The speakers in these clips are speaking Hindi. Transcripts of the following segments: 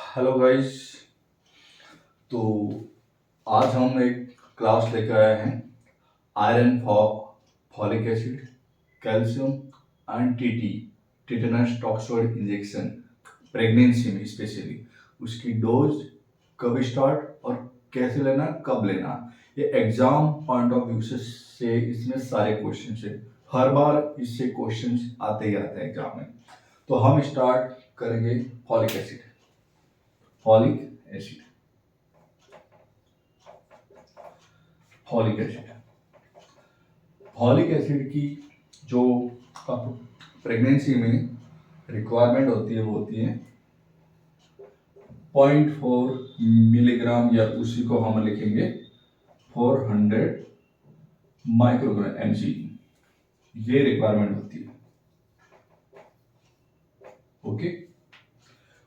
Hello guys. तो आज हम एक क्लास लेकर आए हैं iron folic acid, calcium and TT, tetanus toxoid injection pregnancy में स्पेशली उसकी डोज कब स्टार्ट और कैसे लेना कब लेना। ये एग्जाम पॉइंट ऑफ व्यू से इसमें सारे क्वेश्चन है। हर बार इससे क्वेश्चंस आते ही आते हैं एग्जाम में। तो हम स्टार्ट करेंगे folic acid. Folic acid folic acid folic acid की जो प्रेगनेंसी में रिक्वायरमेंट होती है वो होती है 0.4 मिलीग्राम, या उसी को हम लिखेंगे 400 माइक्रोग्राम mg। ये रिक्वायरमेंट होती है। ओके,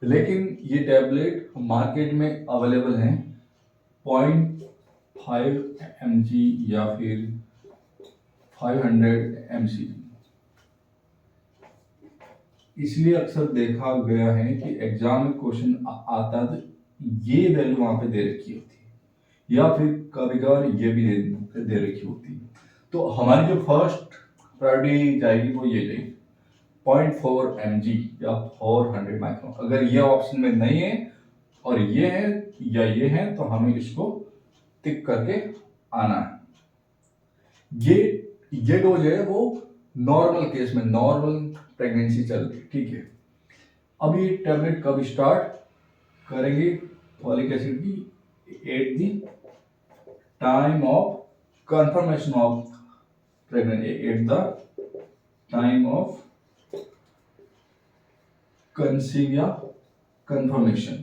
लेकिन ये टैबलेट मार्केट में अवेलेबल हैं 0.5 mg या फिर 500 mg। इसलिए अक्सर देखा गया है कि एग्जाम में क्वेश्चन आता है तो ये वैल्यू वहां पे दे रखी होती है, या फिर कभी कभार ये भी दे रखी होती है। तो हमारी जो फर्स्ट प्रायोरिटी जाएगी वो ये जाएगी 0.4 mg या 400 माइक्रोन। अगर ये ऑप्शन में नहीं है और ये है या ये है तो हमें इसको टिक करके आना है। ये डोज है वो नॉर्मल केस में, नॉर्मल प्रेगनेंसी चल रही, ठीक है। अब ये टैबलेट कब स्टार्ट करेंगे फॉलिक एसिड की? At the time of confirmation of pregnancy, at the time of conceive या कंफर्मेशन।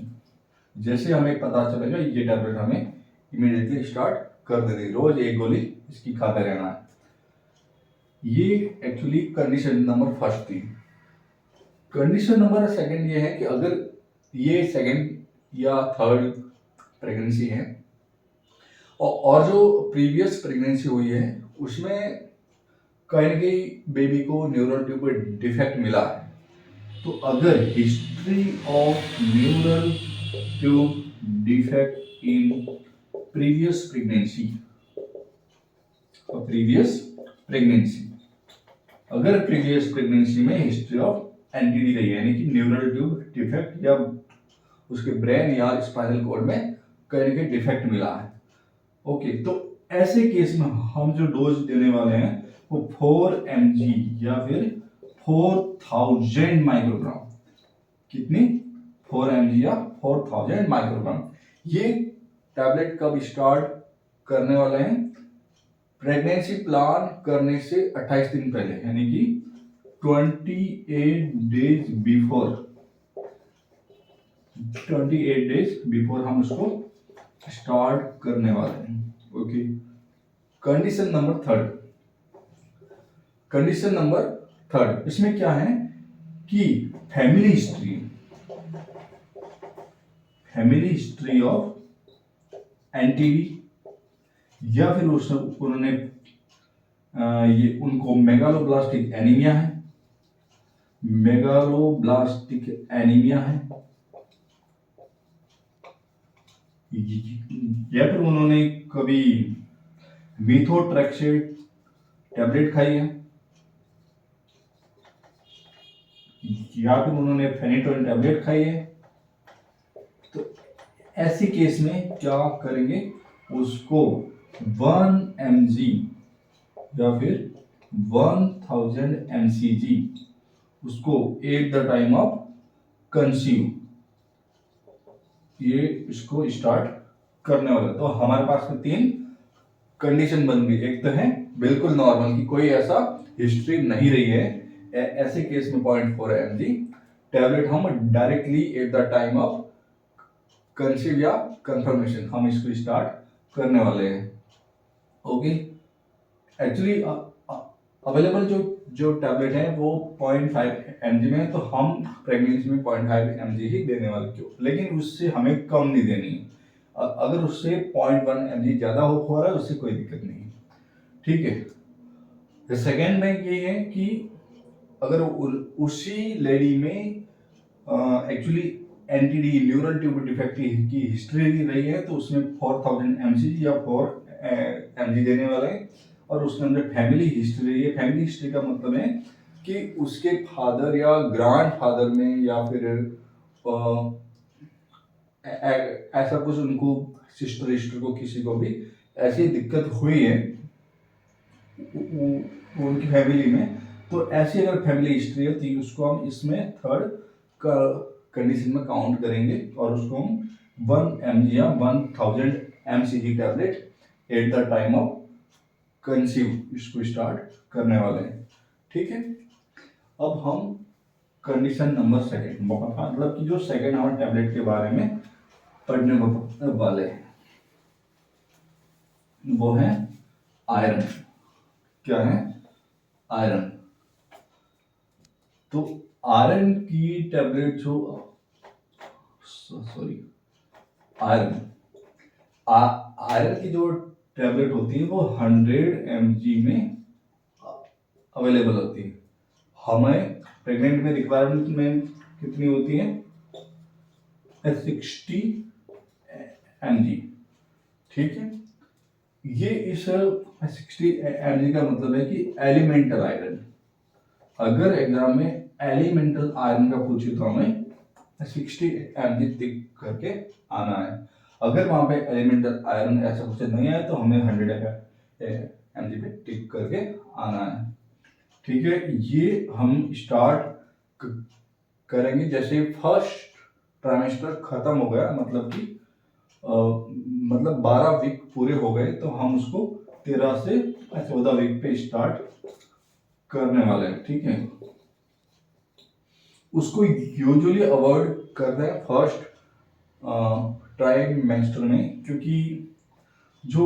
जैसे हमें पता चलेगा ये टैबलेट हमें इमीडिएटली स्टार्ट कर देनी, रोज एक गोली इसकी खाते रहना है। ये एक्चुअली कंडीशन नंबर फर्स्ट थी। कंडीशन नंबर सेकंड ये है कि अगर ये सेकंड या थर्ड प्रेगनेंसी है और जो प्रीवियस प्रेगनेंसी हुई है उसमें कहीं ना कहीं बेबी को न्यूरल ट्यूब पर डिफेक्ट मिला है, तो अगर history of neural tube defect in previous pregnancy, अगर प्रीवियस प्रेगनेंसी में हिस्ट्री ऑफ एनटीडी रही है, यानी कि न्यूरल ट्यूब डिफेक्ट या उसके ब्रेन या स्पाइनल कॉर्ड में कहीं ना कहीं डिफेक्ट मिला है, ओके, तो ऐसे केस में हम जो डोज देने वाले हैं वो 4 mg या फिर 4000 माइक्रोग्राम। कितनी? 4 mg या 4000 माइक्रोग्राम। ये टैबलेट कब स्टार्ट करने वाले हैं? प्रेगनेंसी प्लान करने से 28 दिन पहले, यानी कि 28 डेज बिफोर, 28 डेज बिफोर हम उसको स्टार्ट करने वाले हैं। ओके, कंडीशन नंबर थर्ड इसमें क्या है कि फैमिली हिस्ट्री ऑफ एनटीडी, या फिर उन्होंने ये उनको मेगालोब्लास्टिक एनीमिया है, या फिर उन्होंने कभी मीथोट्रेक्सेट टैबलेट खाई है, या फिर उन्होंने फेनिटोइन टैबलेट खाई है। तो ऐसे केस में क्या करेंगे? उसको 1 mg या फिर 1000 mcg उसको at the time of conceive ये इसको स्टार्ट करने वाला। तो हमारे पास में 3 कंडीशन बन गई। एक तो है बिल्कुल नॉर्मल की कोई ऐसा हिस्ट्री नहीं रही है, ऐसे केस में 0.4 mg टैबलेट हम directly at the time of conceive या कंफर्मेशन हम इसको स्टार्ट करने वाले हैं। ओके, एक्चुअली अवेलेबल जो टैबलेट है वो 0.5 mg में है, तो हम प्रेगनेंसी में 0.5 mg ही देने वाले क्यों, लेकिन उससे हमें कम नहीं देनी है। अगर उससे 0.1 mg ज्यादा हो रहा है उससे कोई दिक्कत नहीं है, ठीक है। सेकेंड में ये है कि अगर उसी लेडी में actually NTD neural tube defect की हिस्ट्री रही है तो उसमें 4000 mcg या 4 mg देने वाला है। और उसके अंदर फैमिली हिस्ट्री रही है। फैमिली हिस्ट्री का मतलब है कि उसके फादर या ग्रैंड फादर में या फिर ऐसा कुछ उनको सिस्टर को किसी को भी ऐसी दिक्कत हुई है उनकी फैमिली में, तो ऐसी अगर फैमिली हिस्ट्री है तो उसको हम इसमें थर्ड कंडीशन में काउंट करेंगे और उसको हम 1 mg या 1000 mcg tablet at the time of conceive इसको स्टार्ट करने वाले हैं। ठीक है, अब हम कंडीशन नंबर सेकेंड मतलब कि जो सेकेंड आवर टैबलेट के बारे में पढ़ने वाले हैं वो है आयरन। क्या है? आयरन। तो आयरन की टैबलेट जो आयरन की जो टैबलेट होती है वो 100 mg में अवेलेबल होती है। हमें प्रेग्नेंट में रिक्वायरमेंट में कितनी होती है? 60 mg। ठीक है, ये इस 60 mg का मतलब है कि एलिमेंटल आयरन। अगर एग्जाम में एलिमेंटल आयरन का पूछे तो हमें 60 mg टिक करके आना है। अगर वहां पे एलिमेंटल आयरन ऐसा कुछ नहीं आया तो हमें 100 mg पे टिक करके आना है। ठीक है, ये हम स्टार्ट करेंगे जैसे फर्स्ट ट्राइमेस्टर खत्म हो गया, मतलब कि मतलब 12 वीक पूरे हो गए तो हम उसको 13 से 14 वीक पे स्टार्ट करने वाले हैं। ठीक है, उसको यूजुअली अवॉइड करते हैं फर्स्ट ट्राइमेस्टर में, क्योंकि जो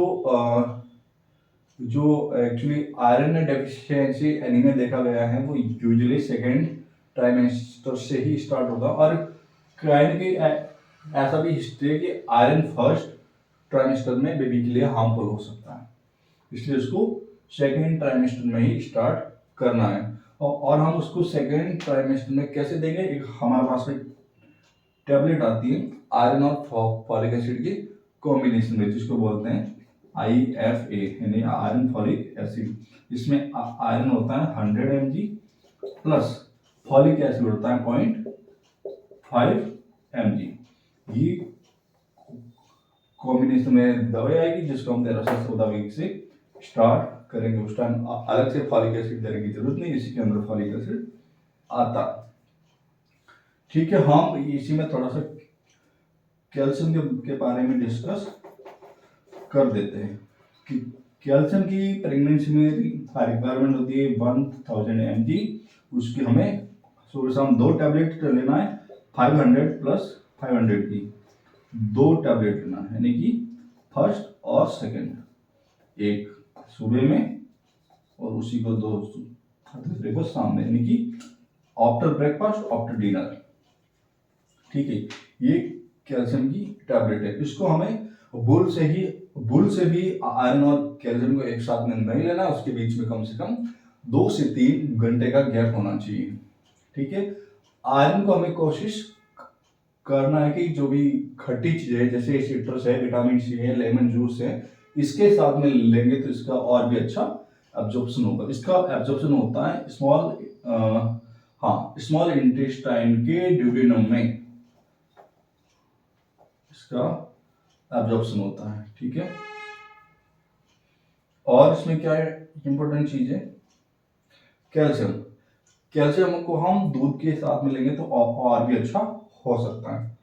एक्चुअली आयरन डेफिशिएंसी एनीमिया देखा गया है वो यूजुअली सेकेंड ट्राइमेस्टर से ही स्टार्ट होगा। और कहीं की ऐसा भी हिस्ट्री है कि आयरन फर्स्ट ट्राइमेस्टर में बेबी के लिए हार्मफुल हो सकता है, इसलिए उसको सेकेंड ट्राइमेस्टर में ही स्टार्ट करना है। और हम उसको सेकेंड ट्राइमेस्टर में कैसे देंगे? एक हमारे पास में टैबलेट आती है आयरन और फॉलिक एसिड की कॉम्बिनेशन में, जिसको बोलते हैं IFA यानी आयरन फॉलिक एसिड। इसमें आयरन होता है 100 mg प्लस फॉलिक एसिड होता है 0.5 mg। ये कॉम्बिनेशन में दवाई आएगी जिसको हम 13 से 14 वीक से स्टार्ट करेंगे। उस टाइम अलग से फॉलिक एसिड देने की जरूरत नहीं, इसी के अंदर फॉलिक एसिड आता। ठीक है, हम इसी में थोड़ा सा कैल्शियम के बारे में डिस्कस कर देते हैं कि कैल्शियम की प्रेगनेंसी में रिक्वायरमेंट होती है 1000 mg। उसकी हमें सुबह शाम 2 टैबलेट लेना है, 500 प्लस 500 की 2 टैबलेट लेना है, यानी कि फर्स्ट और सेकंड, एक सुबह में और उसी को दूसरे को शाम में, यानी कि आफ्टर ब्रेकफास्ट आफ्टर डिनर। ठीक है, ये कैल्शियम की टैबलेट है। इसको हमें बुल से भी आयरन और कैल्शियम को एक साथ में नहीं लेना, उसके बीच में कम से कम 2 से 3 घंटे का गैप होना चाहिए। ठीक है, आयरन को हमें कोशिश करना है कि जो भी खट्टी चीजें है जैसे सिट्रस है, विटामिन सी है, लेमन जूस है, इसके साथ में लेंगे तो इसका और भी अच्छा एब्जॉर्प्शन होगा। इसका एब्जॉर्प्शन होता है स्मॉल इंटेस्टाइन के ड्यूडेनम में इसका एब्जॉर्प्शन होता है। ठीक है, और इसमें क्या है इंपॉर्टेंट चीज है? कैल्शियम को हम दूध के साथ में लेंगे तो और भी अच्छा हो सकता है।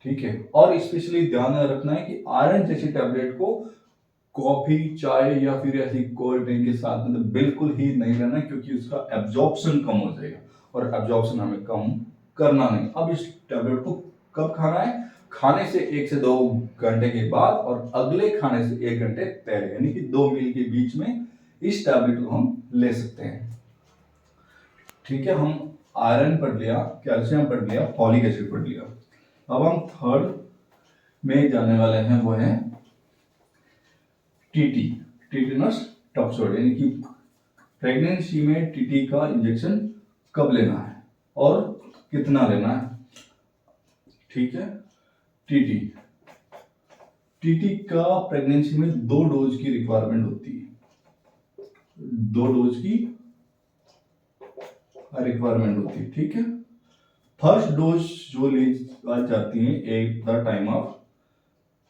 ठीक है, और स्पेशली ध्यान रखना है कि आयरन जैसी टैबलेट को कॉफी, चाय या फिर ऐसी कोल्ड ड्रिंक के साथ में तो बिल्कुल ही नहीं लेना, क्योंकि उसका एब्जॉर्प्शन कम हो जाएगा और एब्जॉर्प्शन हमें कम करना नहीं। अब इस टैबलेट को कब खाना है? खाने से 1 से 2 घंटे के बाद और अगले खाने से 1 घंटे पहले, यानी कि 2 मील के बीच में इस टैबलेट को हम ले सकते हैं। ठीक है, हम आयरन पढ़ लिया, कैल्शियम पढ़ लिया, फॉलिक एसिड पढ़ लिया। अब हम थर्ड में जाने वाले हैं, वो है टिटेनस टॉक्सोइड, यानी कि प्रेगनेंसी में टीटी का इंजेक्शन कब लेना है और कितना लेना है। ठीक है। टीटी, टीटी का प्रेगनेंसी में 2 डोज की रिक्वायरमेंट होती है, 2 डोज की रिक्वायरमेंट होती है, ठीक है। फर्स्ट डोज जो ली जाती है at the time of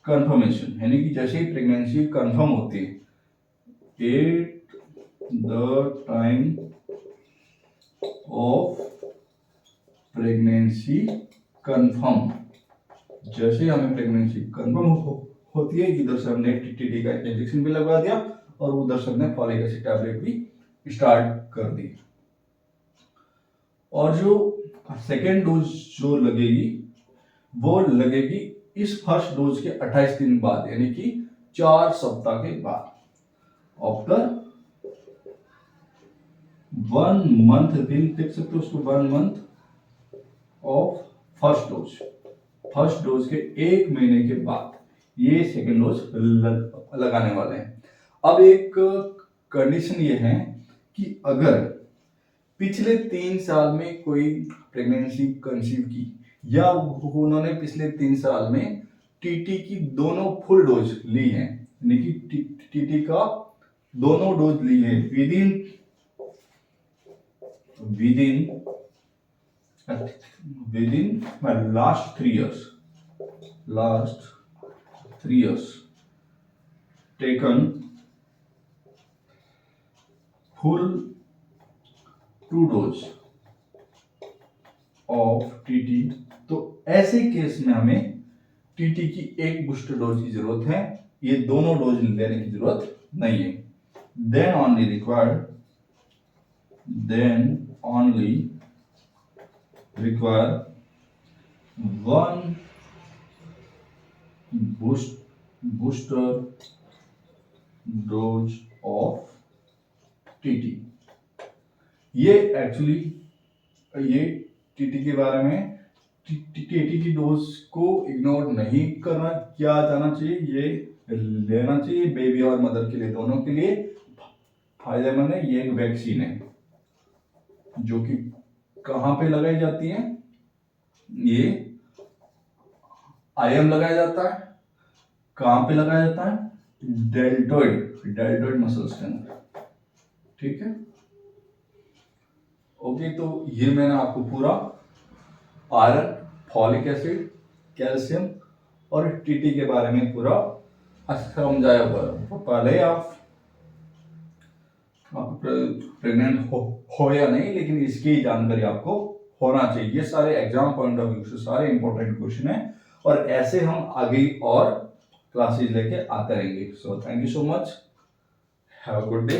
confirmation, यानी कि जैसे ही प्रेगनेंसी कंफर्म होती है, at the time of pregnancy confirm, जैसे हमें प्रेगनेंसी कंफर्म होती है, इधर से हमने टीटी का इंजेक्शन भी लगवा दिया और उधर से हमने फॉलिक एसिड टैबलेट भी स्टार्ट कर दी। और जो सेकेंड डोज जो लगेगी वो लगेगी इस फर्स्ट डोज के 28 दिन बाद, यानी कि 4 सप्ताह के बाद, आफ्टर 1 मंथ, देख सकते हो उसको, 1 month of first dose, first dose के 1 महीने के बाद ये सेकेंड डोज लगाने वाले हैं। अब एक कंडीशन ये है कि अगर पिछले 3 साल में कोई प्रेगनेंसी कंसीव की या उन्होंने पिछले 3 साल में टीटी की दोनों फुल डोज ली है, यानी कि टीटी का दोनों डोज ली है within last 3 years taken full 2 dose of TT, तो ऐसे केस में हमें टीटी की एक बूस्टर डोज की जरूरत है, ये दोनों डोज लेने की जरूरत नहीं है। Then only require 1 booster dose of TT. ये एक्चुअली ये टीटी के बारे में, टीटी की डोज को इग्नोर नहीं करना किया जाना चाहिए, ये लेना चाहिए, बेबी और मदर के लिए, दोनों के लिए फायदेमंद है। ये एक वैक्सीन है जो कि कहां पे लगाई जाती है, ये आईएम लगाया जाता है, कहां पे लगाया जाता है, डेल्टोइड मसल्स के अंदर, ठीक है। ओके, तो ये मैंने आपको पूरा आयरन, फॉलिक एसिड, कैल्शियम और टीटी के बारे में पूरा समझाया हुआ है। पहले आप प्रेग्नेंट हो या नहीं, लेकिन इसकी जानकारी आपको होना चाहिए। ये सारे एग्जाम पॉइंट ऑफ व्यू से सारे इंपॉर्टेंट क्वेश्चन है और ऐसे हम आगे और क्लासेस लेके आते रहेंगे। So thank you so much, have a good day.